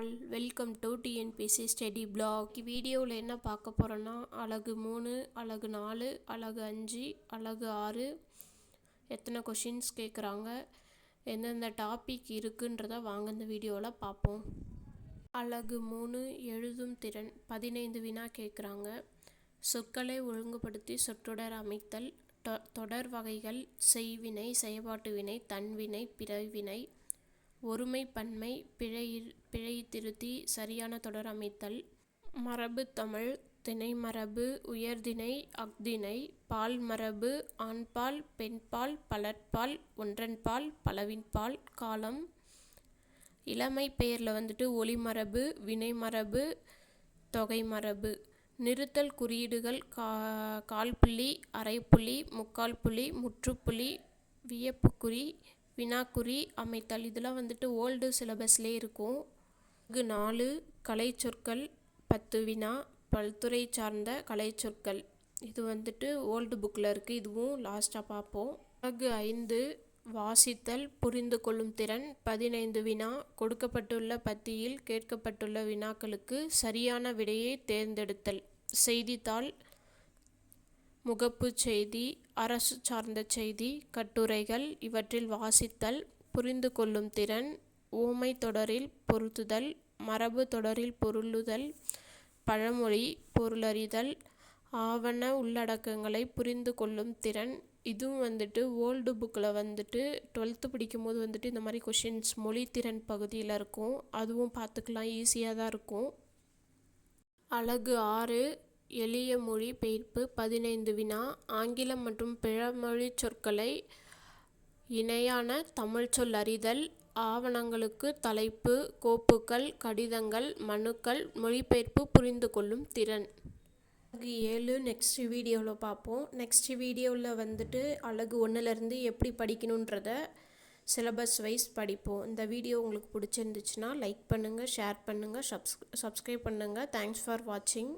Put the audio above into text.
All welcome to TNPSC study block. வீடியோவில் என்ன பார்க்க போகிறோன்னா அலகு 3, அலகு 4, அலகு 5, அலகு 6 எத்தனை கொஷின்ஸ் கேட்குறாங்க, எந்தெந்த டாபிக் இருக்குன்றத வாங்க இந்த வீடியோவில் பார்ப்போம். அலகு 3 எழுதும் திறன் 15 வினா கேட்குறாங்க. சொற்களை ஒழுங்குபடுத்தி சொற்றொடர் அமைத்தல், தொடர் வகைகள், செய்வினை, செயல்பாட்டு வினை, தன்வினை, பிறவினை, ஒருமை பன்மை, பிழை திருத்தி சரியான தொடர் அமைத்தல், மரபு தமிழ், திணைமரபு, உயர்திணை, அஃதிணை, பால் மரபு, ஆண்பால், பெண்பால், பலர்பால், ஒன்றன்பால், பலவின்பால், காலம், இளமை பெயரில் ஒளிமரபு, வினைமரபு, தொகை மரபு, நிறுத்தல் குறியீடுகள், கால்புள்ளி, அரைப்புள்ளி, முக்கால் புள்ளி, முற்றுப்புள்ளி, வியப்புக்குறி, வினாக்குறி அமைத்தல். இதெல்லாம் ஓல்டு சிலபஸ்லேயே இருக்கும். 4 கலைச்சொற்கள் 10 வினா, பல்துறை சார்ந்த கலைச்சொற்கள். இது ஓல்டு புக்கில் இருக்குது. இதுவும் லாஸ்ட்டாக பார்ப்போம். அலகு 5 வாசித்தல் புரிந்து கொள்ளும் திறன் 15 வினா. கொடுக்கப்பட்டுள்ள பத்தியில் கேட்கப்பட்டுள்ள வினாக்களுக்கு சரியான விடையை தேர்ந்தெடுத்தல். செய்தித்தாள், முகப்பு செய்தி, அரசு சார்ந்த செய்தி, கட்டுரைகள் இவற்றில் வாசித்தல், புரிந்து கொள்ளும் திறன், உவமை தொடரில் பொருத்துதல், மரபு தொடரில் பொருளுதல், பழமொழி பொருளறிதல், ஆவண உள்ளடக்கங்களை புரிந்து கொள்ளும் திறன். இதுவும் ஓல்டு புக்கில் 12th படிக்கும்போது இந்த மாதிரி கொஷின்ஸ் மொழித்திறன் பகுதியில் இருக்கும். அதுவும் பார்த்துக்கலாம், ஈஸியாக தான் இருக்கும். அலகு 6 எளிய மொழி பெயர்ப்பு 15 வினா. ஆங்கிலம் மற்றும் பிறமொழி சொற்களை இணையான தமிழ்ச்சொல் அறிதல், ஆவணங்களுக்கு தலைப்பு, கோப்புகள், கடிதங்கள், மனுக்கள், மொழிபெயர்ப்பு புரிந்து கொள்ளும் திறன். அலகு 7 நெக்ஸ்ட் வீடியோவில் பார்ப்போம். நெக்ஸ்ட் வீடியோவில் அலகு 1லேருந்து எப்படி படிக்கணுன்றத சிலபஸ் வைஸ் படிப்போம். இந்த வீடியோ உங்களுக்கு பிடிச்சிருந்துச்சுன்னா லைக் பண்ணுங்கள், ஷேர் பண்ணுங்கள், சப்ஸ்கிரைப் பண்ணுங்கள். தேங்க்ஸ் ஃபார் வாட்சிங்.